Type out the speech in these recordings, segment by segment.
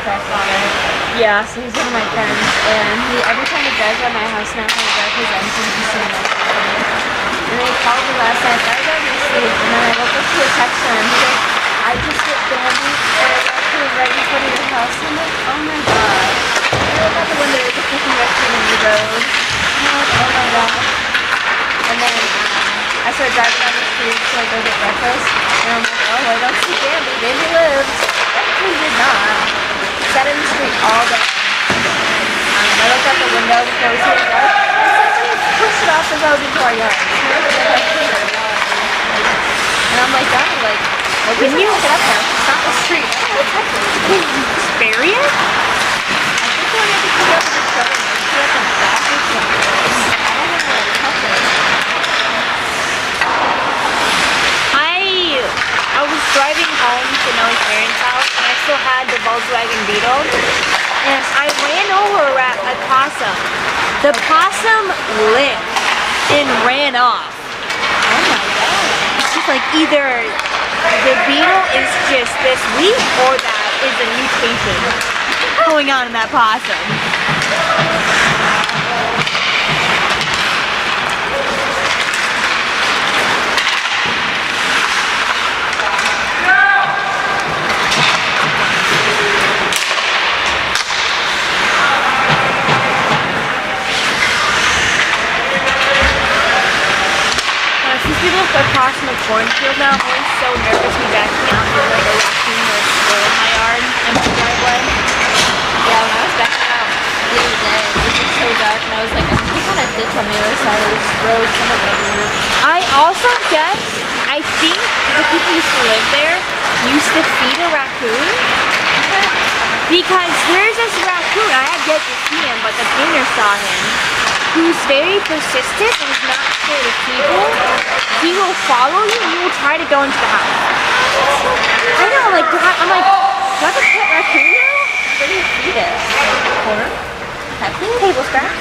Bryce on it. Yeah, so he's one of my friends, and every time he drives by my house now, he'll drive his engine to see me. And then he called me last night, I was already asleep, and then I woke up to a text from him. He's like, I just hit Bambi, and I got to right in front of your house. I'm like, oh my god. I look out the window, there's a freaking restaurant in the road. I'm like, oh my god. And then I started driving down the street to like go get breakfast, and I'm like, oh, I don't see Bambi. Bambi lived. He did not. Sat in the street all day. I looked out the window before we started dark, and somebody pushed it off the road into our yard. And I'm like, Donnie, like, well, can you look it up now? It's not the street. Can you bury it? I think we're going to pick up the truck and put it up in the back or something. I don't know where to touch it. I was driving home to Nolan's parents' house, and I still had the Volkswagen Beetle, and I ran over a possum. The possum licked and ran off. Oh my god. It's just like either the Beetle is just this weak, or that is a mutation going on in that possum. Across from the cornfield now, I'm always so nervous to be backing out into like a raccoon or a squirrel in my yard and my driveway. Yeah, when I was backing out the other day, it was just so dark, and I was like, I'm just on a ditch on the other side of this road, somewhere over. I also guess, I think the people who used to live there used to feed a raccoon. Because there's this raccoon, I have yet to see him, but the painter saw him, who's very persistent and is not scared of people. He will follow you and he will try to go into the house. I know, like, I'm like, do I have a pet raccoon now? Where do you feed it? Corn? Cat food? Table scraps.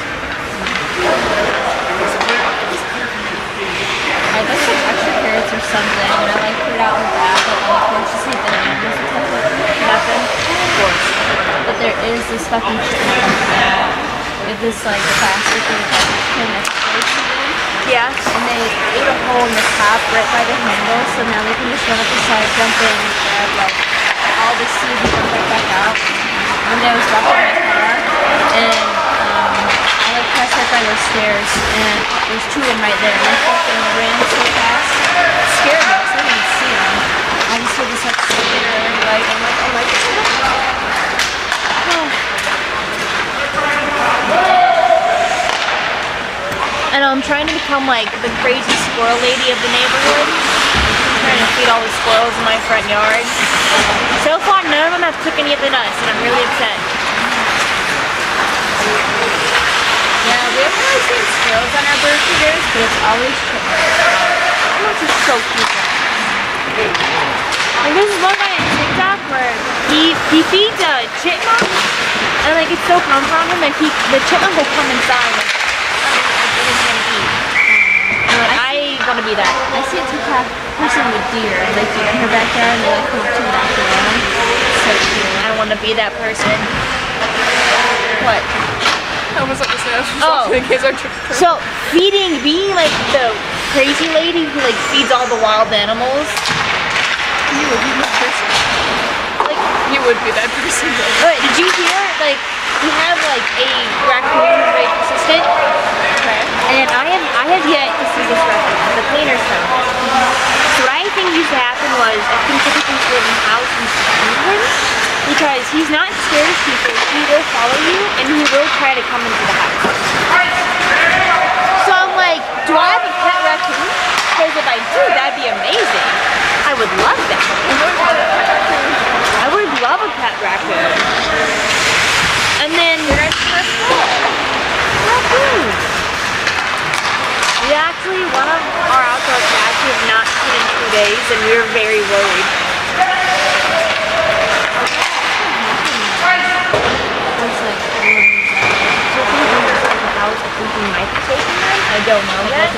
I guess like extra carrots or something, and I like put it out in the back, but like once you see bananas or something, nothing. Of course. But there is this fucking chicken company with this like plastic and garbage can that's floating in. Yeah. And they ate a hole in the top right by the handle, so now they can just run up the side, jump in, and grab like all the seeds and jump right back out. One day I was walking my car, and I like passed right by those stairs, and there's two of them right there, and I fucking ran so fast. It scared me, so I didn't see them. I just heard this like scary light, I'm like, oh my god. And I'm trying to become like the crazy squirrel lady of the neighborhood. I'm trying to feed all the squirrels in my front yard. So far, none of them have took any of the nuts, and I'm really upset. Yeah, we haven't really seen squirrels on our bird feeders, but it's always chickens. Which is so cute. Like there's this one guy on TikTok where he feeds a chipmunk, and like it's so comfort on him, and the chipmunk will come inside. I want to be that. I see a TikTok person with deer, like deer in her backyard, and they like come up to and back around. So cute. I want to be that person. What? I was about to say, I was just Oh. in case our So being like the crazy lady who like feeds all the wild animals. You would be that person. Like, You would be that person. wait, did you hear? Like, we have like a raccoon very consistent, and I have yet to see this raccoon. The cleaner's house. So what I think used to happen was I think typically live in the house and see him because he's not scared of people. He will follow you and he will try to come into the house. So I'm like, do I have a pet raccoon? Because if I do, that'd be amazing. I would love that. I would love a pet raccoon. And then raccoon. We actually, one of our outdoor cats we have not seen in 2 days, and we were very worried. I don't know yet.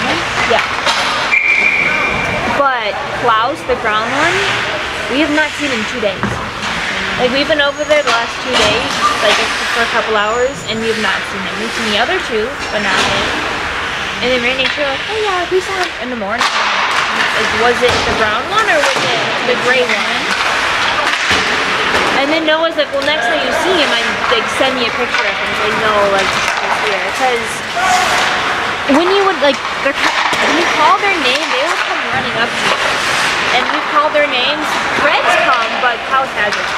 Yeah. But Klaus, the ground one, we have not seen in 2 days. Like, we've been over there the last 2 days, like, for a couple hours, and we have not seen him. We've seen the other two, but not him. And then Randy and Trey were like, oh yeah, we saw him in the morning. Like, was it the brown one, or was it the gray one? And then Noah's like, well, next time you see him, like, send me a picture of him. Like, no, like, he's here. Because when you would, like, when you call their name, they will come running up to you. And we call their names. Reds come, but cows hasn't.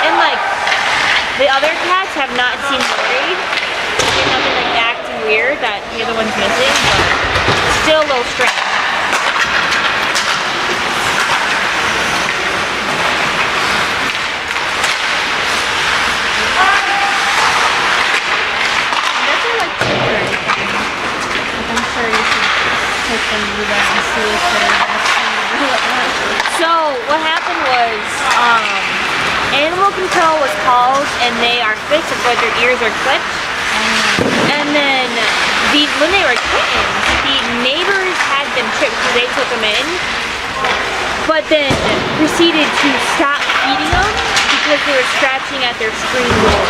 And, like, the other cats have not seemed worried. There's nothing, like, acting weird that the other one's missing, but still a little strange. Nothing like tick or anything. Like, I'm sure you should take them to the vet and see if they're vaccinated or whatnot. So, what happened was, animal control was called, and they are fixed if like their ears are clipped. And then, when they were kittens, the neighbors had them chipped because they took them in, but then proceeded to stop feeding them because they were scratching at their screen door.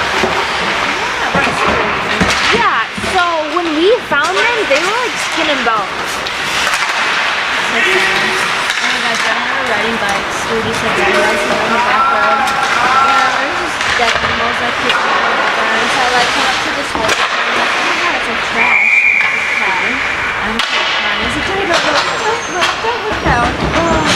Yeah, so when we found them, they were like skin and bones. Oh my god, Jen and I were riding bikes. We said riding bikes in the back road. Yeah, there's just dead animals like kids or whatever. And so I like came up to this hole. And I'm like, oh my god, it's like trash. It's crying. I'm so crying. He's like, don't look down. Oh.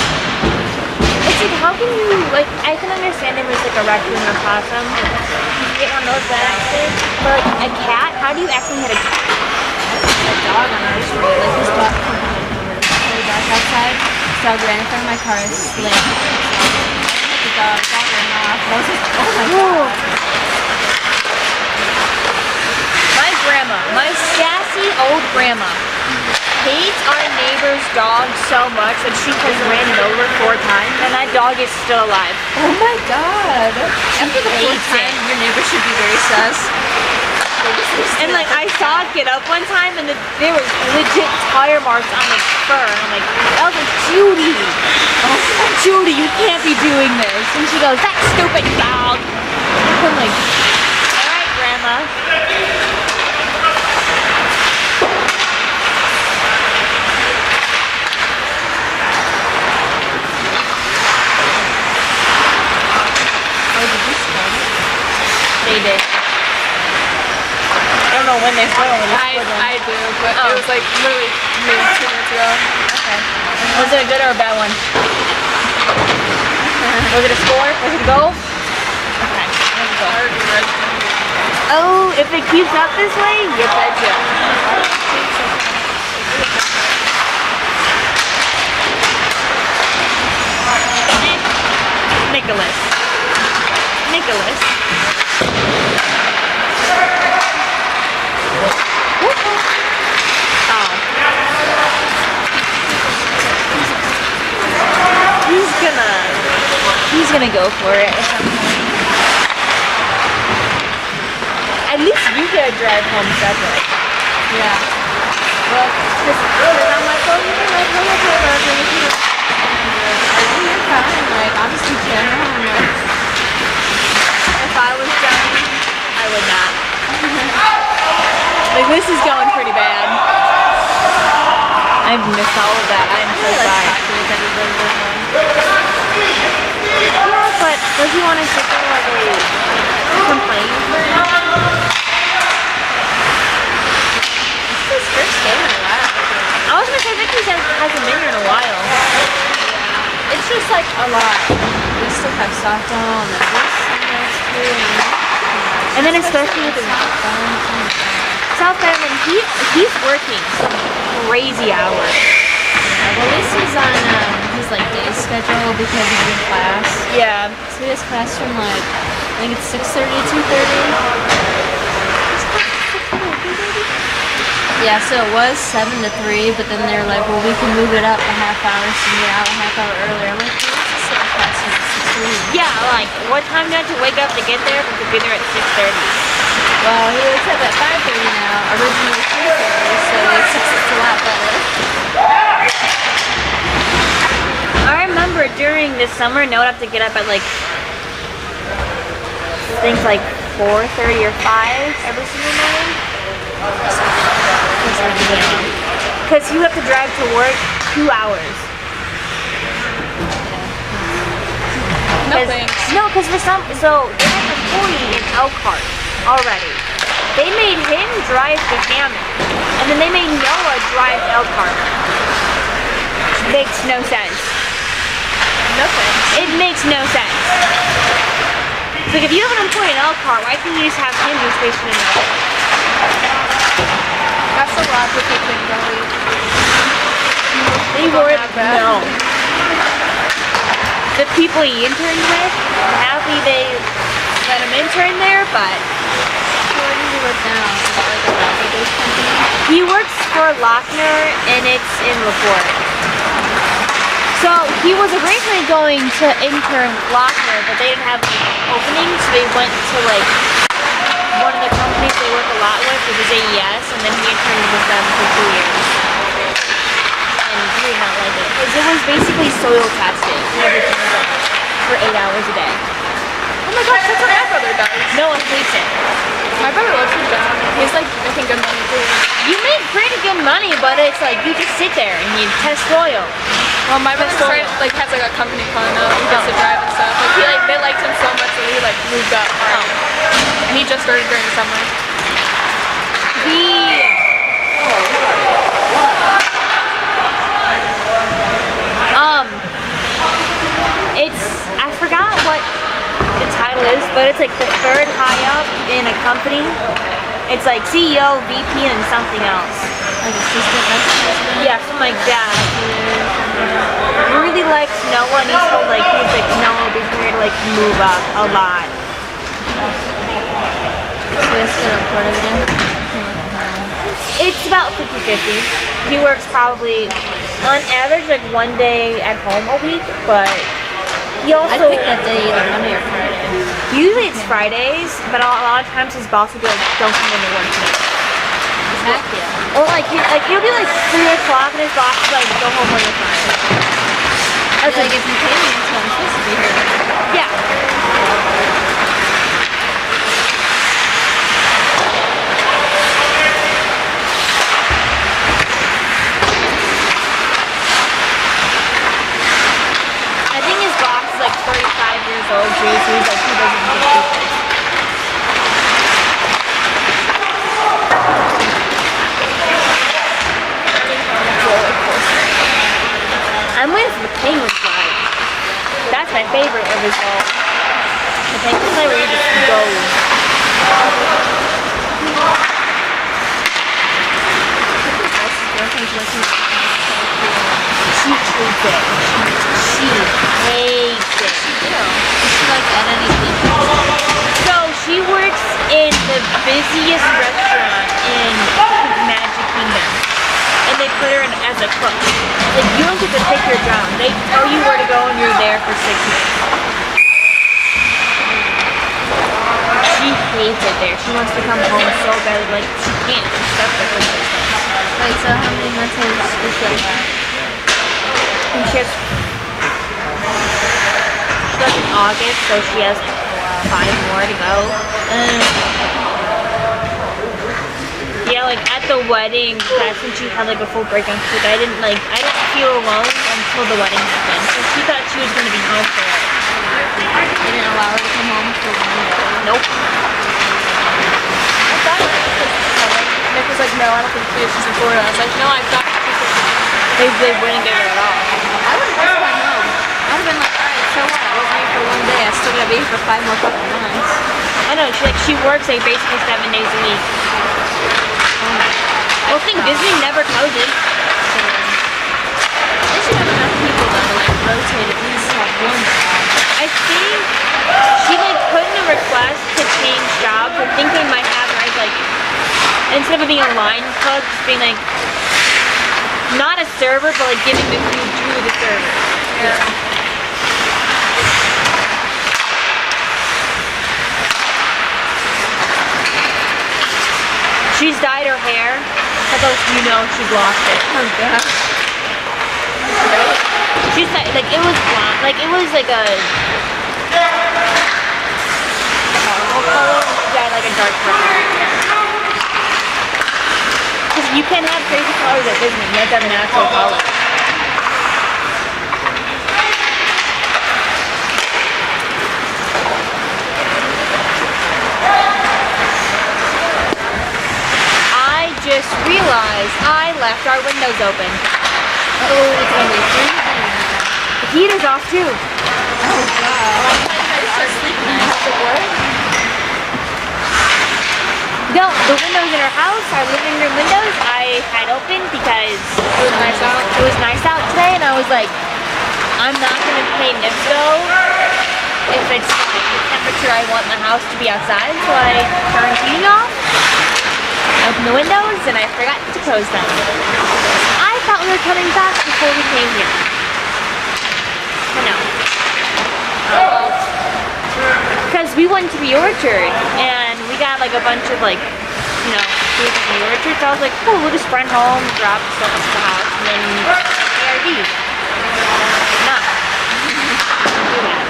It's like, how can you, like, I can understand if it's like a raccoon or a possum. You get one of those by accident. But like a cat, how do you actually hit a cat? A dog on our street. Like this dog came back outside. This dog ran in front of my car and slammed the dog ran off. I was like, oh my god. My grandma, my sassy old grandma, hates our neighbor's dog so much that she has ran it over 4 times, and that dog is still alive. Oh my god. After the fourth hates time, it. your neighbor should be very sus. And like I saw it get up one time, and there was legit tire marks on its fur. And I'm like, I was like, Judy, Judy, you can't be doing this. And she goes, that stupid dog. I'm like, all right, Grandma. Oh, did you start it? They did. I don't know when they started. I do, but it was like literally maybe 2 minutes ago. Okay. Was it a good or a bad one? Was it a score? Was it a goal? Okay. Let's go. Oh, if it keeps up this way, you betcha. Nicholas. Oh. He's gonna go for it at some point. At least you get to drive home separate. Yeah. Well, because I'm like, oh, you can like go with whatever. You're fine. Like, honestly, Jenna, I'm like, If I was done, I would not. Like, this is going pretty bad. I've missed all of that. I'm so sorry. Yeah, but does he want to sit there while they complain? this is his first game in a while. I was gonna say, I think he hasn't been here in a while. It's just like a lot. We still have softball and then this and that's too. And then especially with the South Bend, he's working some crazy hours. Yeah, well, at least he's on his like day schedule because he's in class. Yeah. So he has class from like, I think it's 6:30 to 2:30. Yeah, so it was 7 to 3, but then they're like, well, we can move it up a half hour so you get out a half hour earlier. I'm like, well, let's just sit in class at 6:30. Yeah, like, what time do you have to wake up to get there? We could be there at 6:30. Well, he wakes up at 5:30 now. Originally 3:30, so it's a lot better. summer, Noah would have to get up at like, I think like 4:30 or 5 every single morning. Because he would have to drive to work 2 hours. No thanks. No, because for some, so they have an employee in Elkhart already. They made him drive to Hammond, and then they made Noah drive to Elkhart. Makes no sense. No thanks. It makes no sense. It's like if you have an employee in Elkhart, why can't you just have him be stationed in Elkhart? That's the logical thing, Goalie. They were no. The people he interned with, I'm happy they let him intern there, but Where does he work now? Is it like a rapper-based company? he works for Lochner and it's in LaPorte. So he was originally going to intern with Lochner, but they didn't have any openings, so they went to like one of the companies they work a lot with, which is AES, and then he interned with them for 2 years. And he did not like it. Because it was basically soil testing and everything for 8 hours a day. Oh my gosh, that's what my brother does. No one hates it. My brother loves his job. He's like making good money too. You make pretty good money, but it's like you just sit there and you test soil. Well, my brother like has like a company car now. He gets to drive and stuff. Like they liked him so much that he like moved up. And he just started during the summer. It's I forgot what the title is, but it's like the third high up in a company. It's like CEO, VP, and something else. Like assistant vice president? Yeah, something like that. Really likes Noah, and he's told like Noah will be here to like move up a lot. So that's gonna report everything? It's about 50-50. He works probably on average like 1 day at home a week, but he I also pick that day either Monday or Friday. usually it's Fridays, but a lot of times his boss will be like, "Don't come into work today." Heck yeah. Or like he'll be like 3 o'clock, and his boss is like, "Go home when you're fine." That's like if you pay me until I'm supposed to be here. Yeah. I think his boss is like 35 years old too, so he's like he doesn't get people. I'm waiting for the penguin slide. That's my favorite of his all. The penguin slide where you just go. She hates it. She hates it. She like at anything. So she works in the busiest restaurant in Magic Kingdom. And they put her in as a cook. Like, you don't get to pick your job. They tell you where to go and you're there for 6 months. She hates it there. She wants to come home so badly. Like, she can't. She's stuck there for 6 months. Wait, so how many months is she like that? And she has... She starts in August, so she has 5 more to go. Yeah, like at the wedding, that's when she had like a full breakdown. She's like, I didn't feel alone until the wedding happened. So she thought she was gonna be home for it. They didn't allow her to come home for 1 day. Nope. I thought it was Nick was like, no, I don't think she's in Florida. I was like, no, I thought she was. They wouldn't give her at all. I would have just gone home. I would have been like, alright, so what? I was here for 1 day. I still gotta be here for 5 more fucking months. I know, she works like basically 7 days a week. Well, think Disney never closes. They should have enough people that would like rotate at least have one job. I think she like put in a request to change jobs. I think they might have her as like, instead of being a line cook, just being like, not a server, but like giving the food to the server. Yeah. She's dyed her hair. That's how you know she's lost it. Oh gosh. She said like it was blonde, like it was like a caramel color. Yeah, like a dark brown. Because you can't have crazy colors at Disney. You have to have natural color. I just realized I left our windows open. Oh, it's gonna be freezing. The heater's off too. Oh god. No, the windows in our house, our living room windows, I had open because It was nice out. it was nice out today, and I was like, I'm not gonna pay NIPSO if it's like the temperature I want my house to be outside, so I turned the heating off, opened the windows, and I forgot to close them. I thought we were coming back before we came here. But no. Because we went to the orchard, and we got like a bunch of like, you know, food from the orchard, so I was like, cool, we'll just run home, grab stuff to the house, and then ARD. No. Do that.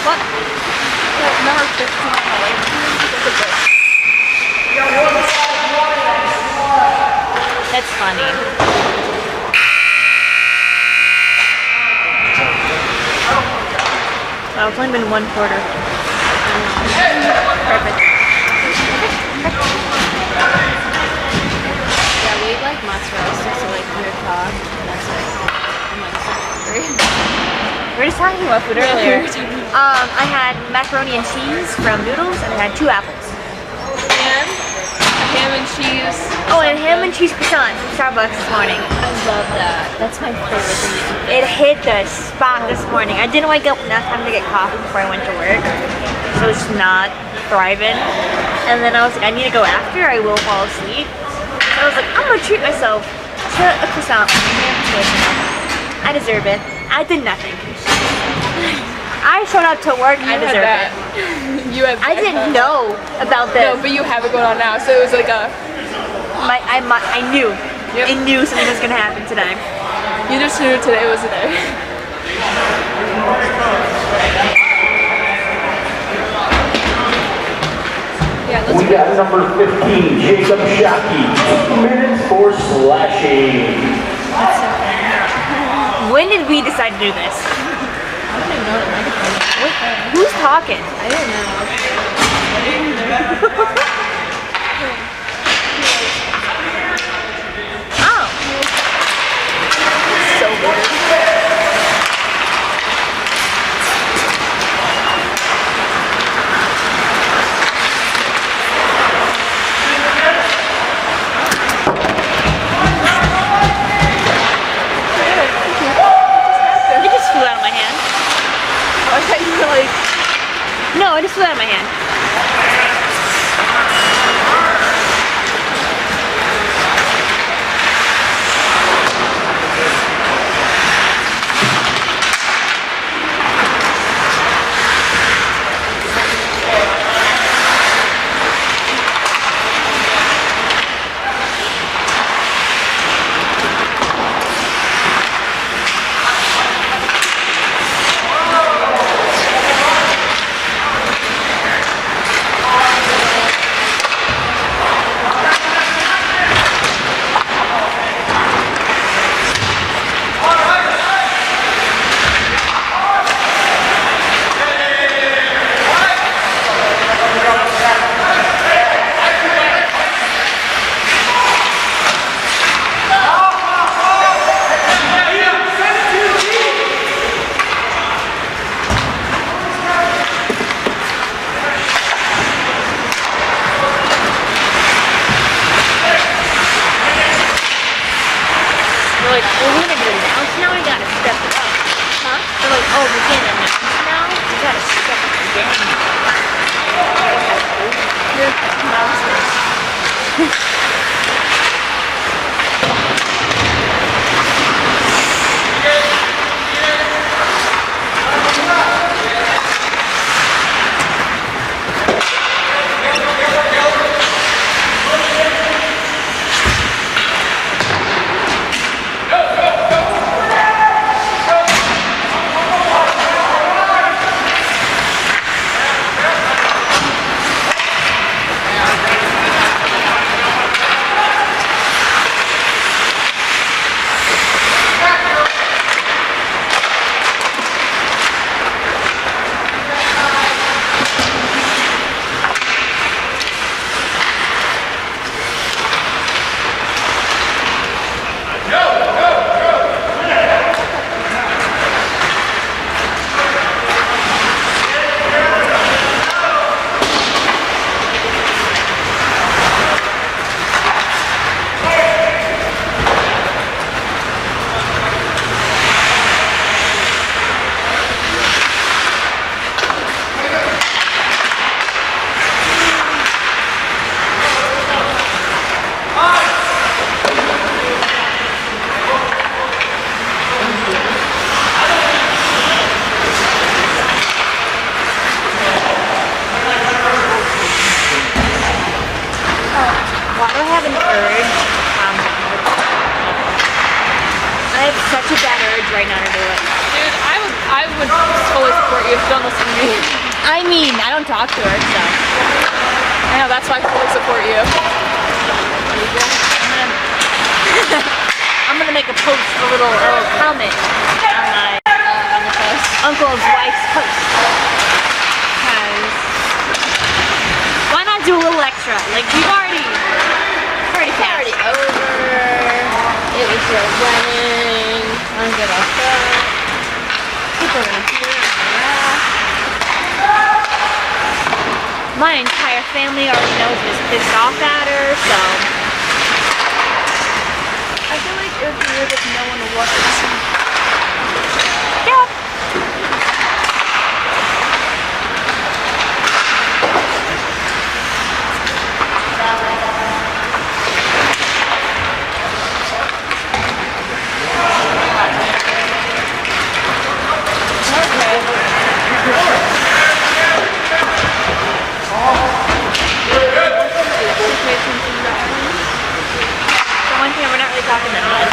What? Number 15 on the light. That's a book. That's funny. Oh, it's only been 1 quarter. Perfect. Yeah, we ate like mozzarella sticks at like 100 o'clock, and that's like, I'm like so hungry. We were just talking about food earlier. I had macaroni and cheese from Noodles, and I had 2 apples. And ham and cheese. Oh, and ham and cheese croissant from Starbucks this morning. I love that. That's my favorite thing to eat. It hit the spot this morning. I didn't wake up enough time to get coffee before I went to work, so it's just not thriving. And then I was like, I need to go after, I will fall asleep. So I was like, I'm gonna treat myself to a croissant with ham and cheese. I deserve it. I did nothing. I showed up to work. I You had deserve that. it. You had I didn't know about this. No, but you have it going on now, so it was like a. I knew. Yep. I knew something was gonna happen today. You just knew today was the day. Yeah, let's We got number 15, Jacob Shockey, 2 minutes for slashing. When did we decide to do this? I don't even know what microphone is. Wait, who's talking? I don't know. Oh. so weird. It just flew out of my hand. I thought you were like. No, it just flew out of my hand. now you gotta step it up. Huh? They're like, oh, we're getting announced now. You gotta step up the game. You're announcers. Why do I have an urge? I have such a bad urge right now to do it. Dude, I would totally support you if you don't listen to me. I mean, I don't talk to her, so. I know, that's why I fully support you. I'm gonna make a post, a little comment on my On the post. uncle's wife's post. Because why not do a little extra? Like we've already It's already over. It was your wedding. I'm gonna cook. People are gonna hear it. my entire family already knows was pissed off at her, so. I feel like it would be weird if no one was. Yeah. The one thing we're not really talking that much.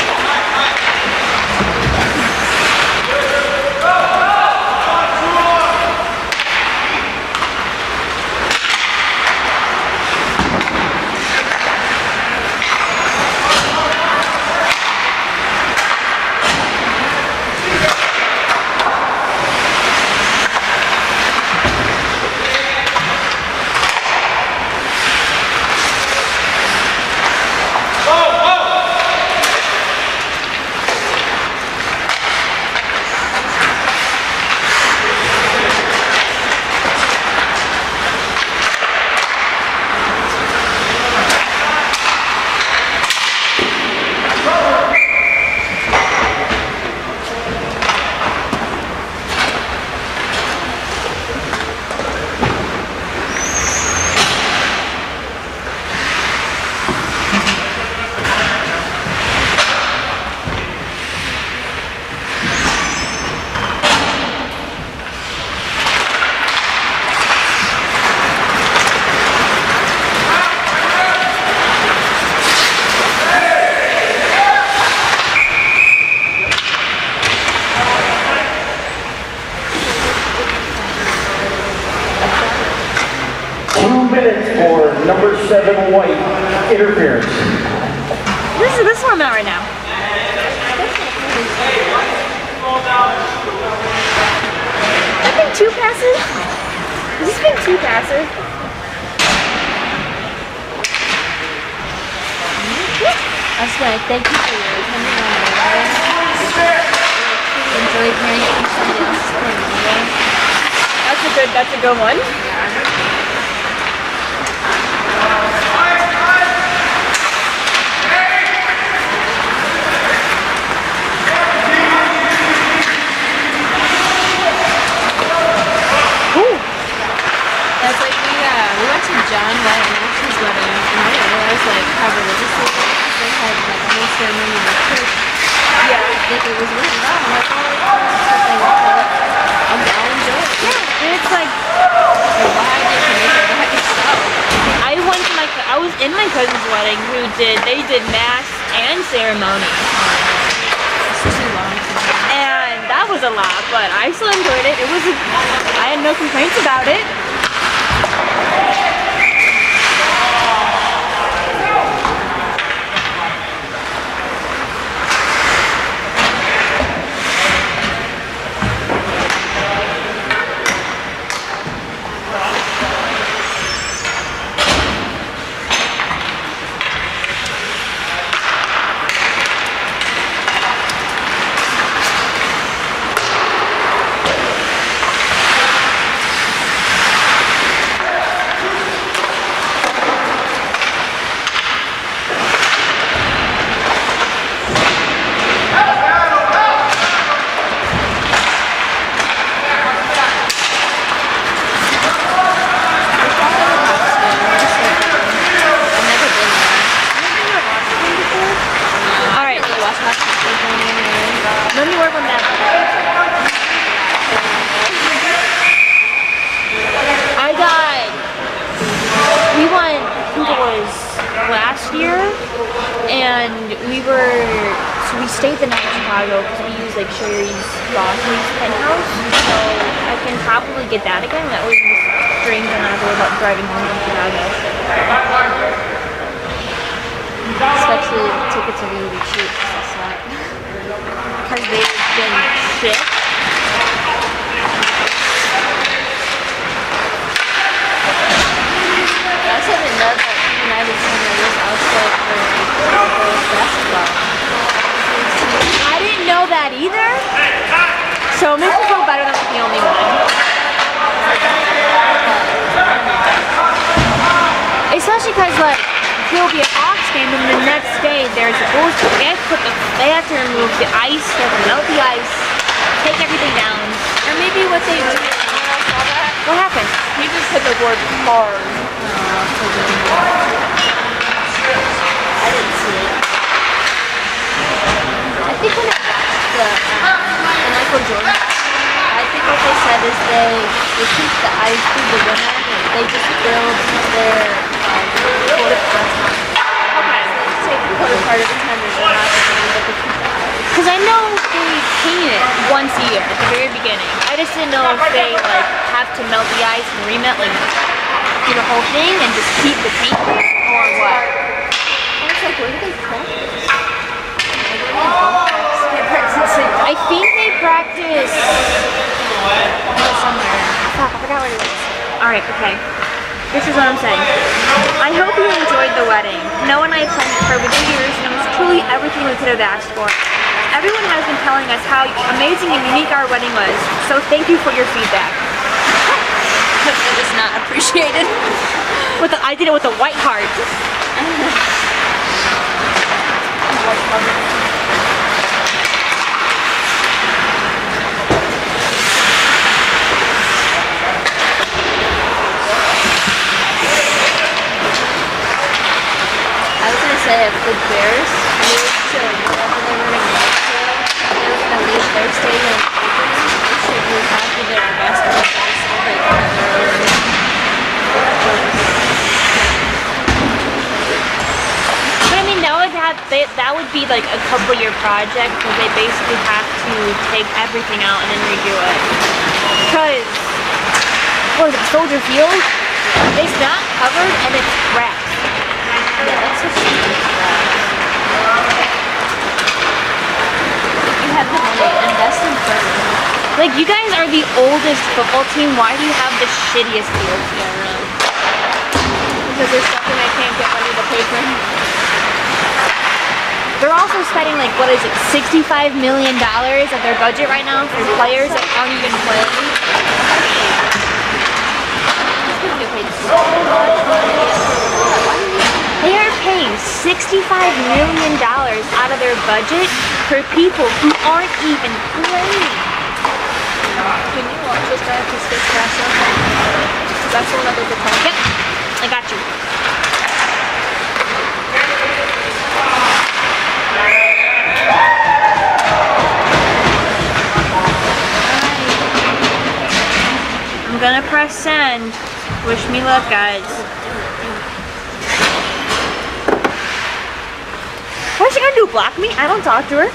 For number 7 white interference. This is where I'm at right now. Has been 2 passes? Has this been 2 passes? I just want to thank you for your attending on my wedding. Enjoyed hearing it from somebody else's point of view. That's a good one. to John White and Ashley's wedding, and I didn't realize like how religious they were. They had like a whole ceremony in the church. Yeah. Like it was written down. I'm like, oh, that's what they want. I'll enjoy it. Yeah, and it's like Why did you make it by yourself? I was in my cousin's wedding they did mass and ceremony. It's too long. And that was a lot, but I still enjoyed it. I had no complaints about it. Let me work on that. We went, I think it was last year, and we stayed the night in Chicago because we used like Sherry's boss's penthouse, so I can probably get that again. That way we just drink and not worry about driving home from Chicago. Especially tickets are really cheap. That's not. Because they've been shit. I also didn't know that United Center was outside for girls basketball. I didn't know that either. So it makes me feel better than I'm the only one. Especially because like there'll be an Hawks game and the next day there's a Bulls game. They have to remove the ice, they have to melt the ice, take everything down. Or maybe what they do. What happened? He just hit the board hard. I didn't see it. I think when I watched the Michael Jordan, I think what they said is they keep the ice through the winter. They just build their court on top. Okay. They take the quarter part of the time they're not going to keep the ice. Because I know they paint it once a year at the very beginning. I just didn't know if they like have to melt the ice and remelt, like do the whole thing and just keep the paint or what. And it's like, where do they practice? Like, where do they both practice? They practice it I think they practice somewhere. Fuck, I forgot what it was. Alright, okay. This is what I'm saying. I hope you enjoyed the wedding. Noah and I planned it for over 2 years and it was truly everything we could have asked for. Everyone has been telling us how amazing and unique our wedding was, so thank you for your feedback. It is not appreciated. I did it with a white heart. I was gonna say if the Bears moved to wherever they were gonna move to, they were gonna leave their stadium open. They should move half of their basketball players to like But I mean, that would be like a couple-year project because they basically have to take everything out and then redo it. Because, what is it, Soldier Field? It's not covered and it's grass. yeah, that's what she did. You have the money, invest in first. Like, you guys are the oldest football team. Why do you have the shittiest fields? Yeah, really. Because there's something I can't get money to pay for. They're also spending, like, what is it, $65 million of their budget right now for players that aren't even playing. They are paying $65 million out of their budget for people who aren't even playing. Can you watch this guy if he stays fast enough? That's one other good time. Yep. Like Wish me luck, guys. What's she gonna do? Block me? I don't talk to her.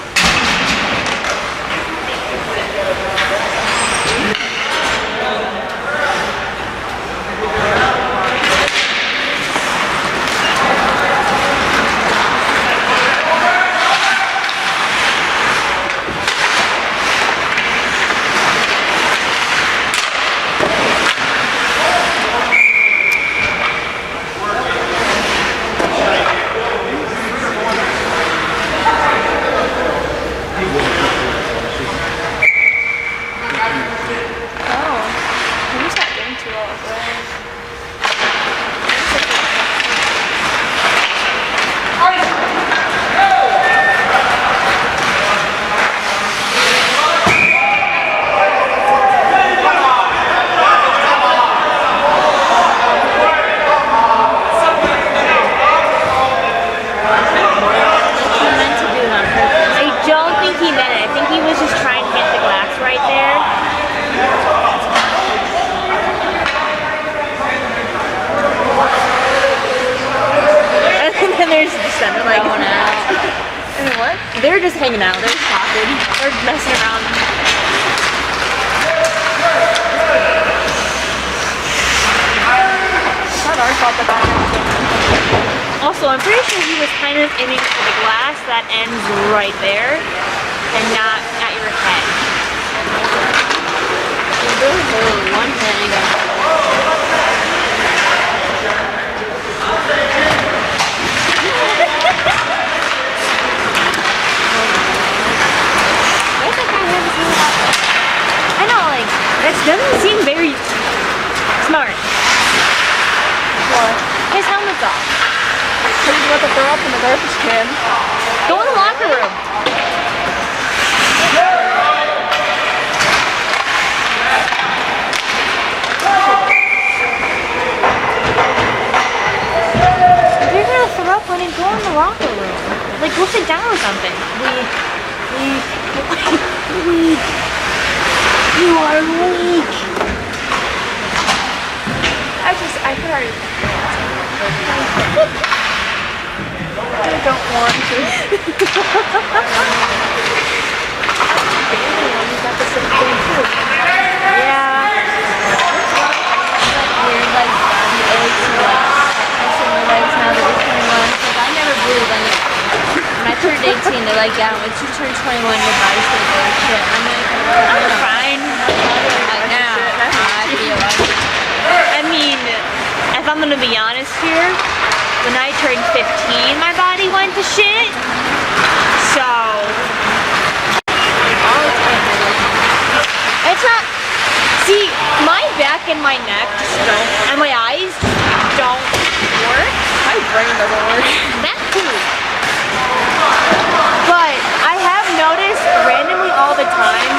They're just hanging out. They're just talking. They're messing around. Also, I'm pretty sure he was kind of aiming for the glass that ends right there and not at your head. One thing. I know, like, that doesn't seem very smart. What? His helmet's off. Because he's about to throw up in the garbage can. Go in the locker room. If you're gonna throw up on it, go in the locker room. Like, go sit down or something. Weak. You are weak. I could already. I don't want to. Yeah. Weird, like, the eggs are like, icing my legs now that we're 21. Because I never blew anything. When I turned 18, they're like, yeah, once you turn 21, your body's gonna go to shit. I'm like, I'm fine. now, I feel like. I mean, if I'm gonna be honest here, when I turned 15, my body went to shit. So, it's not. See, my back and my neck just don't, and my eyes don't work. My brain doesn't work. That too. But I have noticed randomly all the time,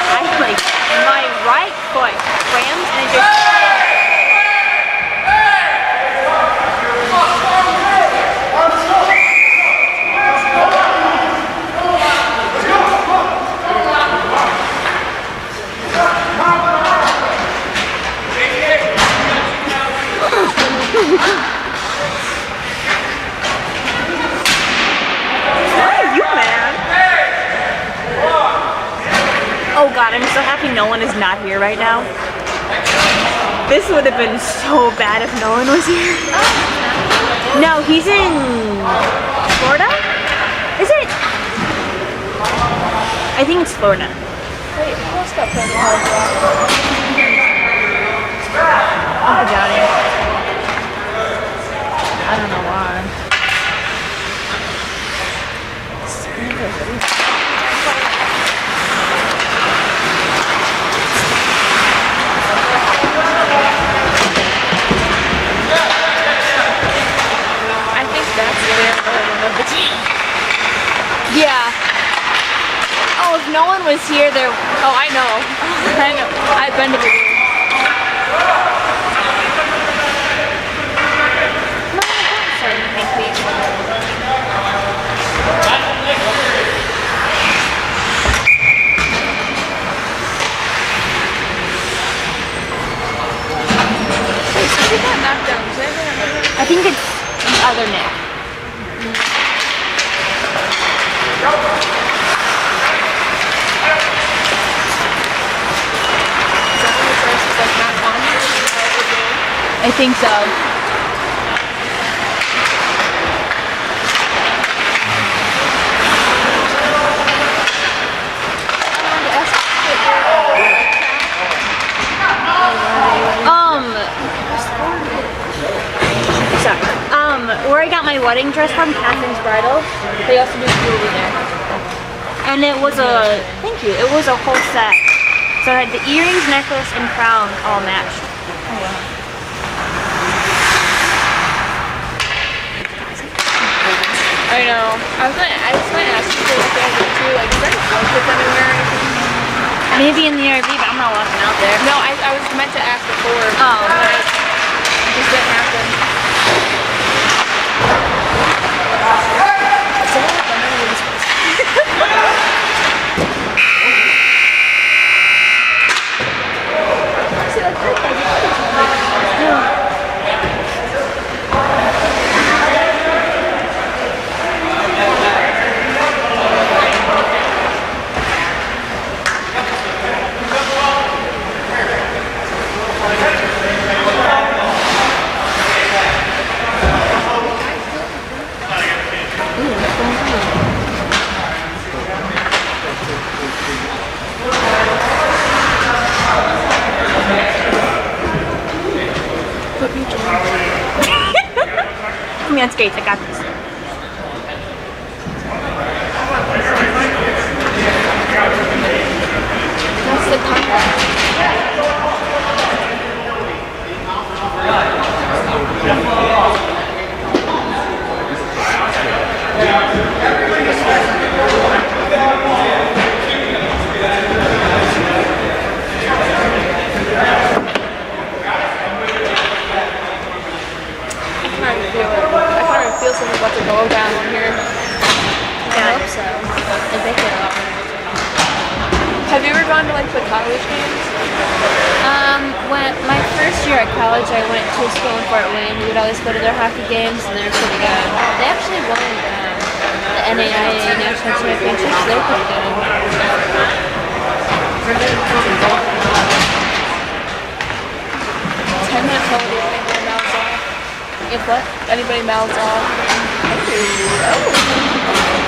my right foot crams and it just. Oh god, I'm so happy Nolan is not here right now. This would have been so bad if Nolan was here. No, he's in Florida? Is it? I think it's Florida. Wait, who else got playing Uncle Johnny. I don't know why. I think that's the one of the team. Yeah. Oh, if no one was here, there. Oh, I know. I know. I've been to the game. No, I don't say anything, please. Wait, so we got knocked think it's the other Nick. Is that when the first was like not fun? I think so. Where I got my wedding dress from, Catherine's Bridal, they also do jewelry there. And it was a, thank you, it was a whole set. So I had the earrings, necklace, and crown all matched. Oh wow. I know. I was gonna ask you what they go to. Like, is there any outfits anywhere or anything? Maybe in the RV, but I'm not walking out there. No, I was meant to ask before. Oh. But it just didn't happen. Put me on skates, I got this. That's the contract. I feel something about to go down here. I hope so. I think it will. Have you ever gone to like the college games? When my first year at college, I went to a school in Fort Wayne. We would always go to their hockey games, and they're pretty good. They actually won the NAIA National Championships. They're pretty good. 10-minute penalty if anybody mouths off. If what? Anybody mouths off.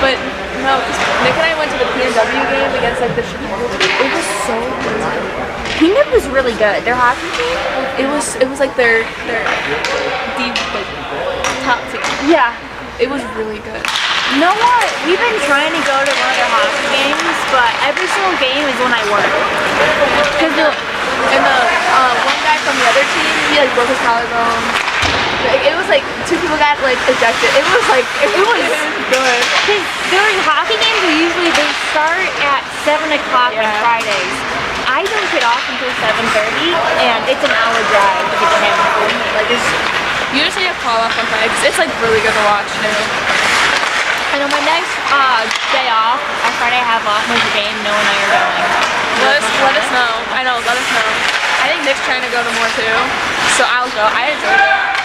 But no, because Nick and I went to the PNW game against like the Chicago. It was so good. Peanut was really good. Their hockey team? It was like their deep like top team. Yeah. It was really good. You know what? We've been trying to go to one of their hockey games, but every single game is when I work. And the one guy from the other team, he like broke his collarbone. Like, it was like 2 people got like ejected. It was good. Because during hockey games, they start at 7 o'clock on Fridays. I don't get off until 7:30, and it's an hour drive to get to Hamilton. Like you just need to call off on Friday. It's like really good to watch too. I know my next day off, on Friday I have off, there's a game, Nolan and I are going. Let us know. I know, let us know. I think Nick's trying to go to more too, so I'll go. I enjoyed it.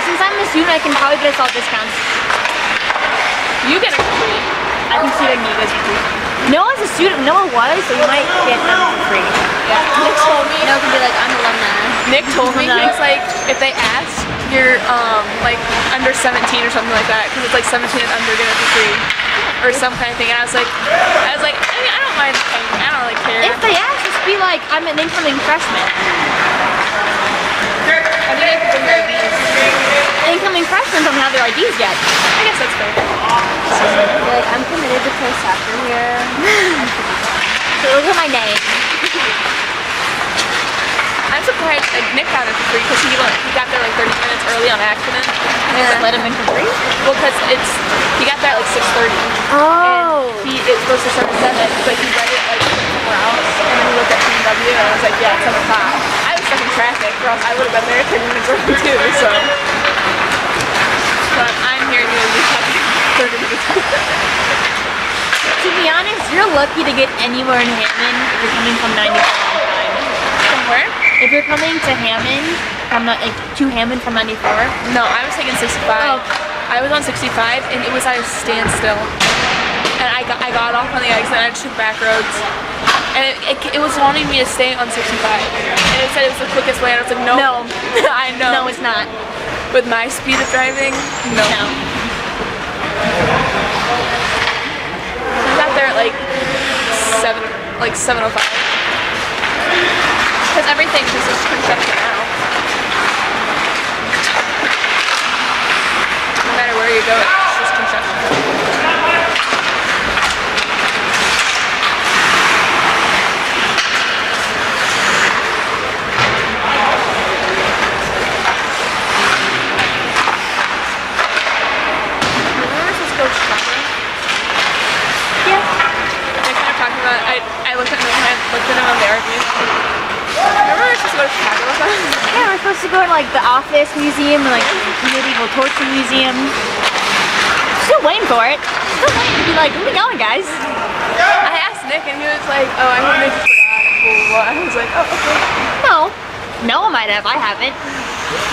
Since I'm a student, I can probably get us all discounts. You get a free. I can see that you guys are free. Noah's a student, Noah was, so you might get them for free. Yeah. Nick told me. Noah can be like, I'm an alumni. Nick told me, he was like, if they ask, you're like under 17 or something like that, because it's like 17 and under get it for free, or some kind of thing. And I was like, I mean, I don't mind paying. I don't really care. If they ask, just be like, I'm an incoming freshman. I think I could bring their IDs. Incoming freshmen don't have their IDs yet. I guess that's fair. Like, I'm committed to play soccer here. So look at my name. I'm surprised Nick got it for free because he got there like 30 minutes early on accident. Yeah. Let him in for free? Well, because he got there at like 6:30. Oh. And it was supposed to start at 7, but he read it like somewhere else, and then he looked at PNW and I was like, yeah, it's 7 o'clock. I was stuck in traffic, or else I would have been there 10 minutes early too. So, but I'm here doing this 30 minutes. To be honest, you're lucky to get anywhere in Hammond if you're coming from 94 on time. From where? If you're coming to Hammond from like to Hammond from 94? No, I was taking 65. Oh. I was on 65 and it was at a standstill. And I got off on the exit and I just took back roads. And it was wanting me to stay on 65. And it said it was the quickest way and I was like, no. No. I know. No, it's not. With my speed of driving, no. No. I got there at like 7:05. Because everything is just construction now. No matter where you go, it's just construction. I looked at him on the RV. Remember we were supposed to go to Chicago with us? Yeah, we're supposed to go to like the Office Museum and like the Medieval Torture Museum. Still waiting for it. Still waiting to be like, where we going, guys? I asked Nick and he was like, oh, I hope Nick forgot. I was like, oh, okay. No. Noah might have. I haven't.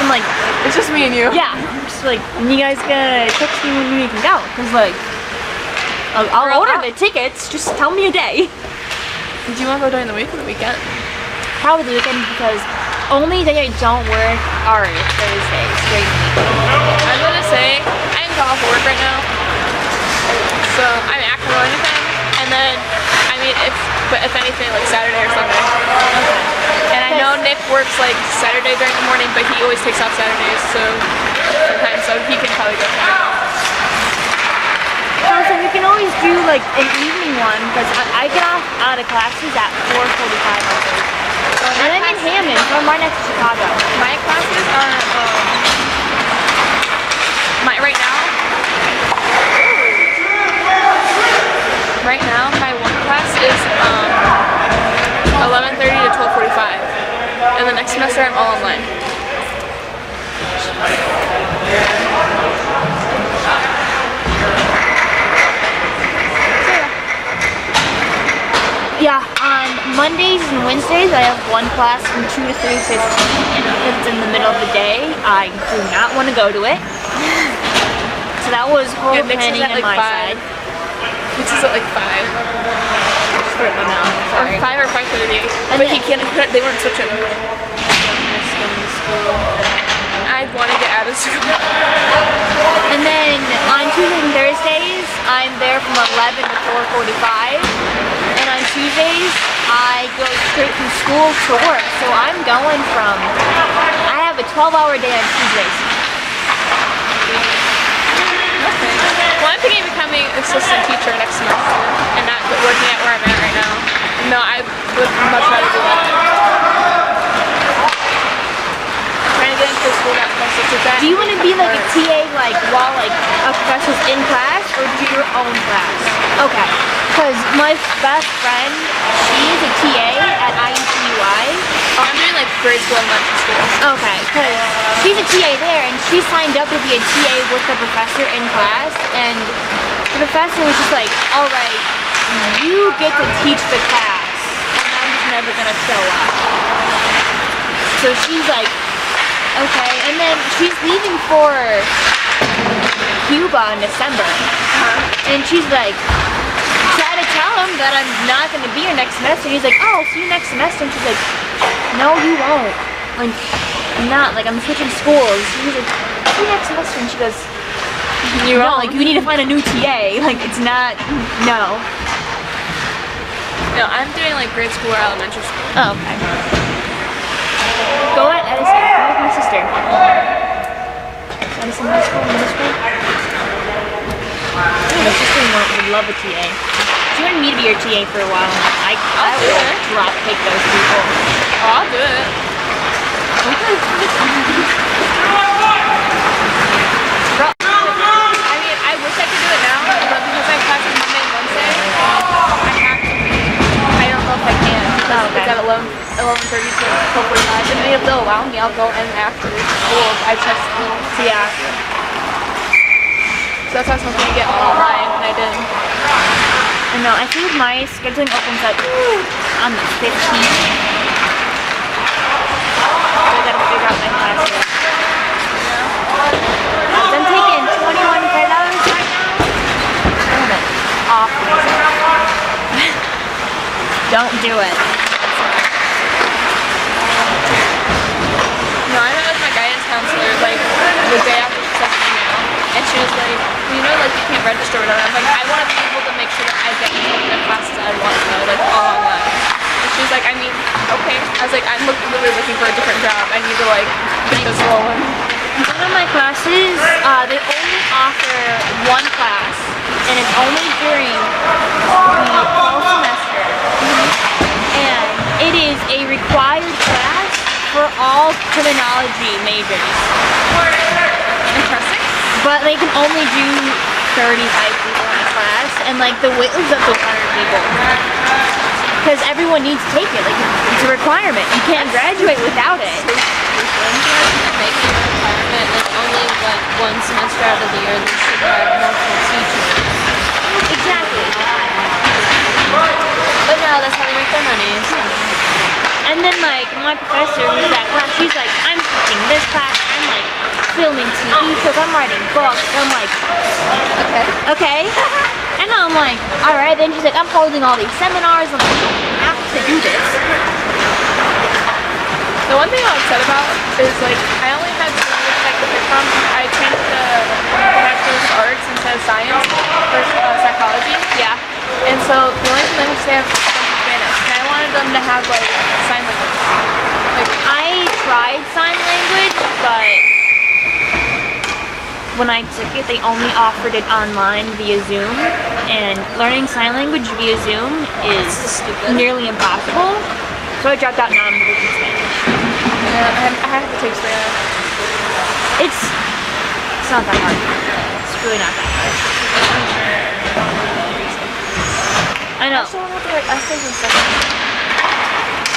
I'm like, It's just me and you. yeah. I'm just like, when you guys gonna text me when we can go? Cause like, I'll order the tickets. Just tell me a day. Do you want to go during the week or the weekend? Probably the weekend because only day I don't work are Thursdays during the week. I was gonna say I am off work right now, so I'm not gonna do anything. And then I mean, if anything, like Saturday or Sunday. Okay. And I know Nick works like Saturday during the morning, but he always takes off Saturdays, so sometimes he can probably go Saturday. So we can always do like an evening one because I get off out of classes at 4:45 on Thursday. And I'm in Hammond, so I'm right next to Chicago. My classes are right now my one class is 11:30 to 12:45, and the next semester I'm all online. Yeah, on Mondays and Wednesdays I have one class from 2 to 3:15, and if it's in the middle of the day, I do not want to go to it. So that was whole Yeah, Nick's is planning at, on like, my 5. side. Which is at like 5. Just for it now, Or sorry. 5 or 5:30. And But then- he can't. They weren't switching. I want to get out of school. And then on Tuesdays and Thursdays, I'm there from 11 to 4:45. And on Tuesdays, I go straight from school to work. So I'm going from, I have a 12-hour day on Tuesdays. Well, I'm thinking of becoming assistant teacher next semester and not working at where I'm at right now. No, I would much rather do that. I'm trying to get into the school that my sister's at. Do you want to be like a TA like while like a professor's in class or do your own class? Okay. Because my best friend, she is a TA at IUCUI. Oh, I'm doing like grade school elementary school. Okay, because she's a TA there and she signed up to be a TA with the professor in class and the professor was just like, alright, you get to teach the class and I'm just never gonna show up. So she's like, okay, and then she's leaving for Cuba in December. And she's like, try to tell him that I'm not going to be here next semester. He's like, oh, I'll see you next semester. And she's like, no, you won't. Like, I'm not. Like, I'm switching schools. He's like, I'll see you next semester. And she goes, You no, won't. like, you need to find a new TA. Like, it's not, no. No, I'm doing like grade school or elementary school. Oh, okay. Go at Edison. Go with my sister. Edison High School, middle school. My sister would love a TA. She wanted me to be her TA for a while. I I'll do will it. drop kick those people. Oh, I'll do it. I mean, I wish I could do it now, but because I have classes Monday and Wednesday, I have to. I don't know if I can. Because Oh, okay. it's at 11:30 to 12:45. And if they'll allow me, I'll go in after school. I checked school. So yeah. So that's why I was hoping to get online, and I did. I know, I think my scheduling opens up on the 15th. I gotta figure out my classes. I'm taking 21 credits right now. Damn it. Off. Don't do it. No, I met with my guidance counselor like the day after she sent the email, and she was like, well, you know, like you can't register or whatever. I'm like, I want to be able to make sure that I get into the classes I want to, like all online. And she was like, I mean, okay. I was like, I'm literally looking for a different job. I need to like get this rolling. One of my classes, they only offer one class, and it's only during the fall semester. And it is a required class for all criminology majors. Interesting. But they can only do 35 people in a class, and like the wait list up to 100 people. Because everyone needs to take it, like it's a requirement. You can't graduate without it. Make it a requirement, like only like one semester out of the year they should have multiple teachers. Exactly. But no, that's how they make their money. So. And then like my professor who's that class, she's like, I'm teaching this class, I'm like filming TV because I'm writing books. And I'm like, okay. And I'm like, alright. Then she's like, I'm holding all these seminars. I'm like, I have to do this. The one thing I'm upset about is like I only had two years that I could pick from. I changed the bachelor's of arts instead of science for psychology. Yeah. And so the only thing language they have is Spanish. And I wanted them to have like sign language. Like I tried sign language, but when I took it, they only offered it online via Zoom, and learning sign language via Zoom is nearly impossible. So I dropped out. Now I'm taking Spanish. yeah, I have to take Spanish. It's not that hard. It's really not that hard. I know. I don't have to write essays and stuff.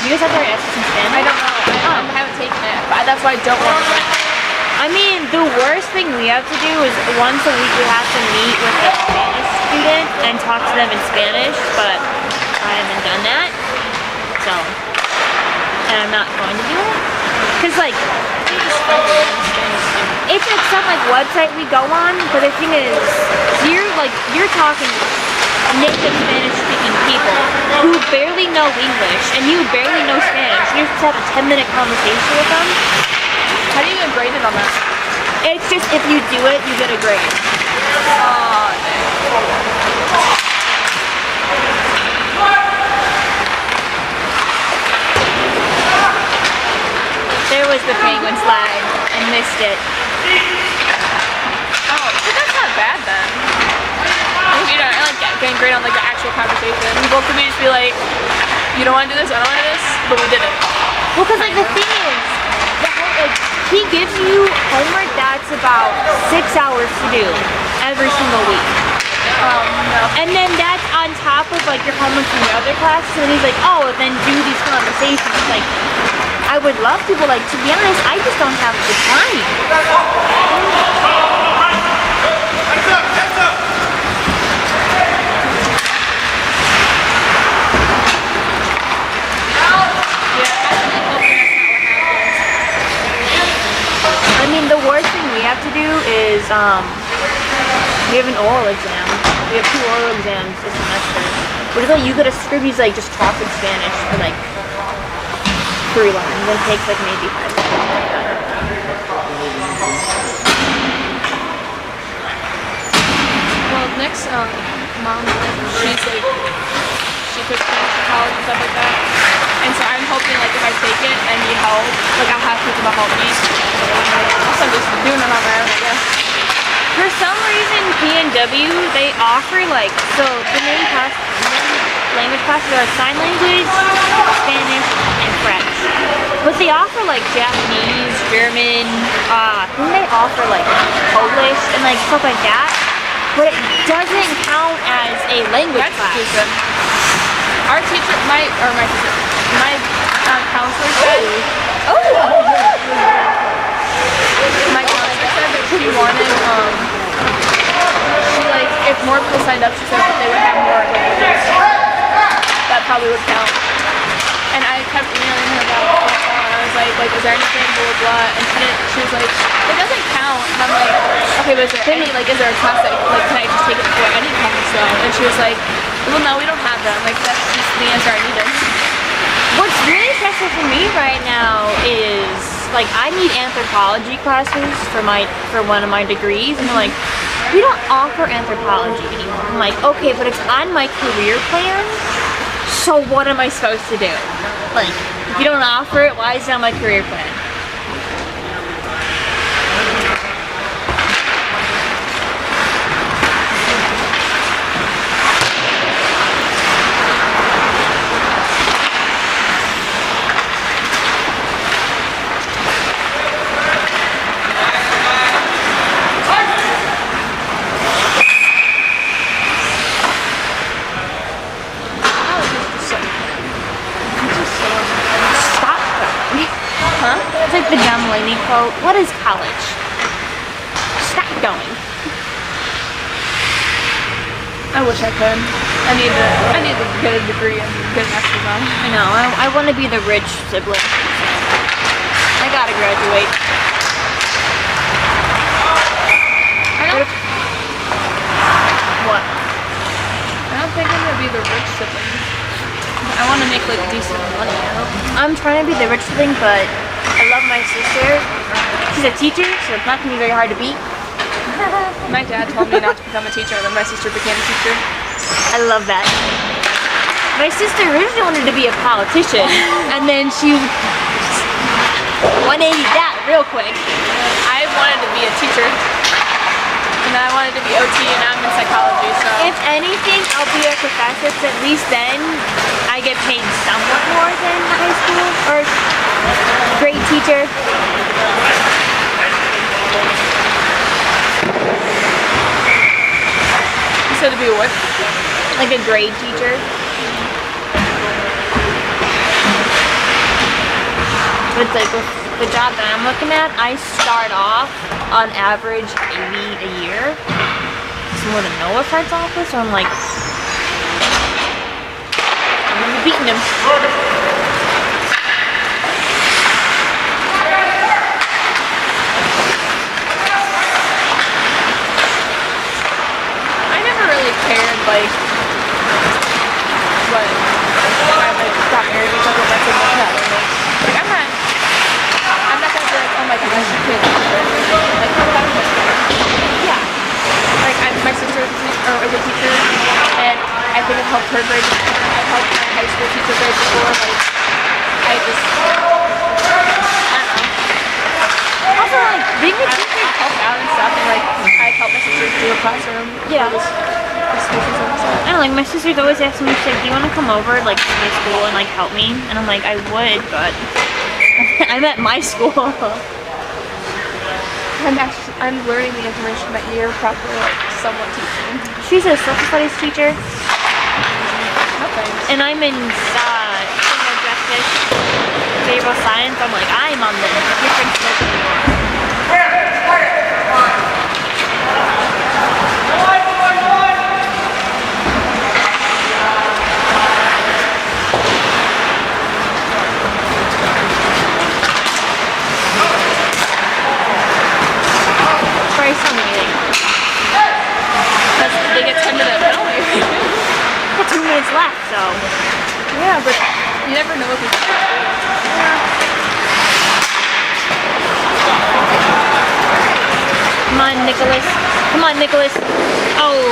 You guys have to write essays in Spanish? I don't know. I haven't taken it, but that's why I don't want to write it. I mean, the worst thing we have to do is once a week we have to meet with a Spanish student and talk to them in Spanish, but I haven't done that, so, and I'm not going to do it, because like, it's like some like website we go on, but the thing is, you're talking native Spanish speaking people who barely know English, and you barely know Spanish. You have to have a 10-minute conversation with them. How do you get graded on that? It's just if you do it, you get a grade. There was the penguin slide. I missed it. Oh, but that's not bad then. You know, I like getting graded on like the actual conversation. People could just be like, you don't want to do this, I don't want to do this, but we did it. Well, because like the thing is, he gives you homework that's about 6 hours to do every single week. No. And then that's on top of like your homework from your other classes, and he's like, oh, then do these conversations. Like, I would love to, but like, to be honest, I just don't have the time. I mean, the worst thing we have to do is, we have an oral exam. We have 2 oral exams this semester. Which is like, you gotta script, he's like, just talk in Spanish for like 3 lines. And it takes like maybe 5 minutes. Well, next, mom, she's like, she took Spanish in college and stuff like that. And so I'm hoping, like, if I take it and need help, like, I'll have people to help me. So I'm just doing it on my own, I guess. For some reason, PNW, they offer like, so the main language classes are sign language, Spanish, and French. But they offer like Japanese, German, then they offer like Polish and like stuff like that. But it doesn't count as a language That's class. stupid. Our teacher, my counselor said, my counselor said that she wanted, she like, if more people signed up, she said that they would have more languages. That probably would count. And I kept emailing her about it, and I was like, is there anything, blah, blah, blah, and she was like, it doesn't count, and I'm like, okay, but is there any, like, is there a class that, like, can I just take it before any comes, though? And she was like, well, no, we don't have them, like, that's just the answer I needed. What's really stressful for me right now is like I need anthropology classes for one of my degrees, and they're like, we don't offer anthropology anymore. I'm like, okay, but it's on my career plan. So what am I supposed to do? Like, if you don't offer it, why is it on my career plan? It's like the John Mulaney quote. What is college? Stop going. I wish I could. I need to get a degree and get an extra job. I know. I want to be the rich sibling. I gotta graduate. What? I don't think I'm gonna be the rich sibling. I want to make like decent money, you know? I'm trying to be the rich sibling, but I love my sister. She's a teacher, so it's not gonna be very hard to beat. My dad told me not to become a teacher, and then my sister became a teacher. I love that. My sister originally wanted to be a politician, and then she 180 that real quick. I wanted to be a teacher, and then I wanted to be OT, and now I'm in psychology, so. If anything, I'll be a professor, because at least then I get paid somewhat more than high school or grade teacher. You said to be what? Like a grade teacher. But like with the job that I'm looking at, I start off on average 80 a year. It's more than Noah starts off with, so I'm like, I'm gonna be beating him. I never really cared, like, what I like got married because of that's like that. Like, I'm not gonna be like, oh my god, I should quit. Like, yeah. Like, my sister is a teacher, and I think it helped her grade. I helped my high school teacher grade before. Like, I don't know. Also, like, being a teacher, I helped out and stuff, and like, I helped my sister do a classroom. Yeah. I I don't know, like, my sister's always asking me, she's like, do you want to come over, like, to my school and, like, help me? And I'm like, I would, but I'm at my school. I'm learning the information that you're probably like somewhat teaching. She's a social studies teacher, No thanks. and I'm in criminal justice, behavioral science. I'm like, I'm on the different slope of the world. Bryce, I'm waiting. Because they get 10-minute penalty. Got 2 minutes left, so. Yeah, but you never know what people Come on, Nicholas. Come on, Nicholas. Oh.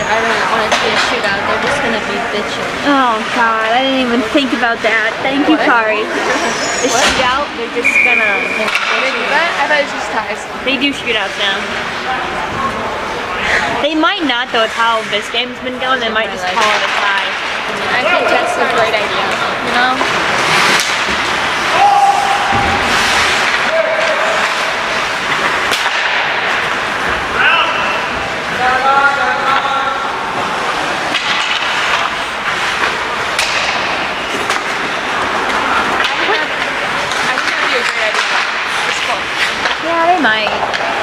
I don't want to see a shootout. They're just gonna be bitching. Oh God, I didn't even think about that. Thank you, Kari. The shootout, they're just gonna. they do that? I thought it was just ties. They do shootouts now. They might not though. With how this game's been going, they might just call it a tie. I think that's a great idea. You know? Yeah, they might.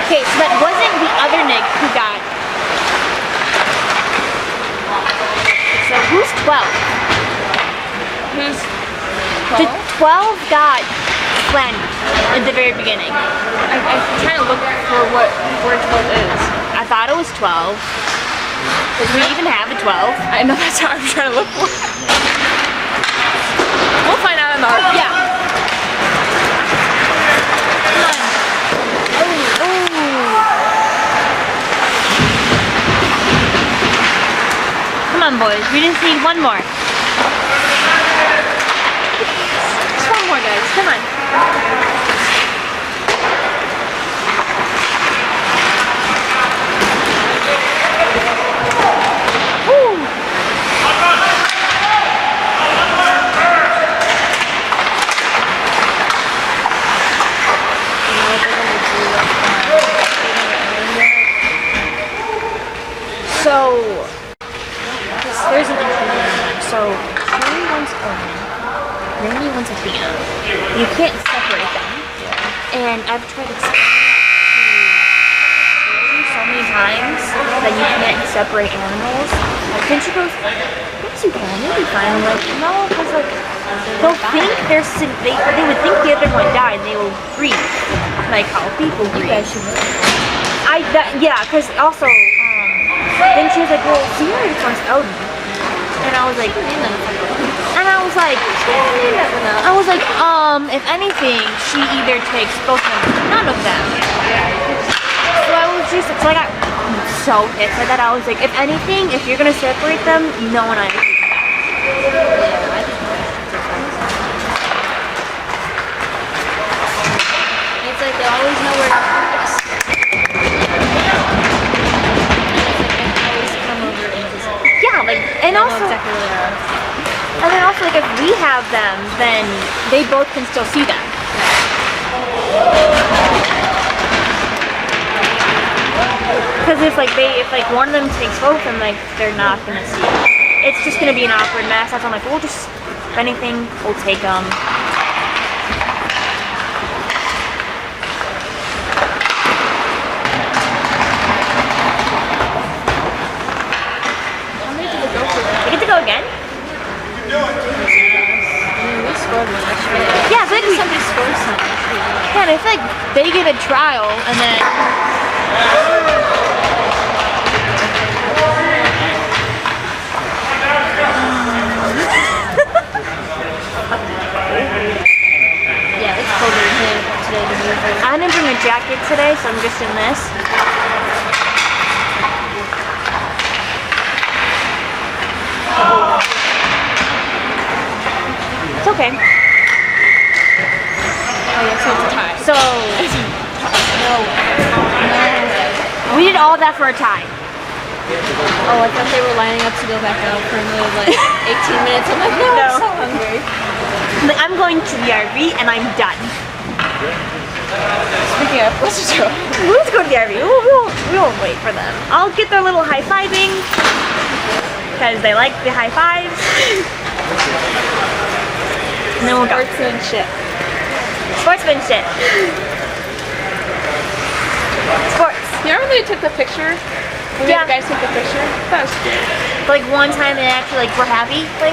Okay, so that wasn't the other Nick who got 12. Who's The 12? 12 got slandered at the very beginning. I'm trying to look for where 12 is. I thought it was 12. Does we even have a 12? I know that's what I'm trying to look for. We'll find out in the article. Yeah. Come on. Oh. Come on, boys. We just need one more. Just one more, guys. Come on. Woo. So, there's an issue. So, Sherry wants Owen, Randy wants Athena. You can't separate them. And I've tried to explain that to so many times that you can't separate animals. Then she goes, yes you can, you'll be fine. I'm like, no, because like, they'll think they would think the other one died and they will grieve. Like how people grieve. Yeah, because also, then she was like, well, Sierra just wants Odin. And I was like, if anything, she either takes both of them, none of them. So I was just, so I got so pissed at that. I was like, if anything, if you're gonna separate them, no one I agree. It's like they always know where to focus. Yeah, like, and also, Exactly where they are. and then also, like, if we have them, then they both can still see them. Because if one of them takes both, then like they're not gonna see. It's just gonna be an awkward mess. That's why I'm like, we'll just, if anything, we'll take them. We get to go again? We scored one yesterday. Yeah, I feel like Somebody scored some. yeah, and I feel like they get a trial and then. Yeah, it's colder in here today than usual. I didn't bring a jacket today, so I'm just in this. It's okay. Oh yeah, so it's a tie. So, we did all that for a tie. Oh, I thought they were lining up to go back out for another like 18 minutes. I'm like, no, I'm so hungry. Like, I'm going to the RV and I'm done. Speaking of, let's just go. Let's go to the RV. We won't wait for them. I'll get their little high fiving because they like the high fives. And then we'll go. Sportsmanship. Sportsmanship. Sports. You remember they took the picture? When Yeah. the guys took the picture? That was cute. Like one time they actually like were happy. Like,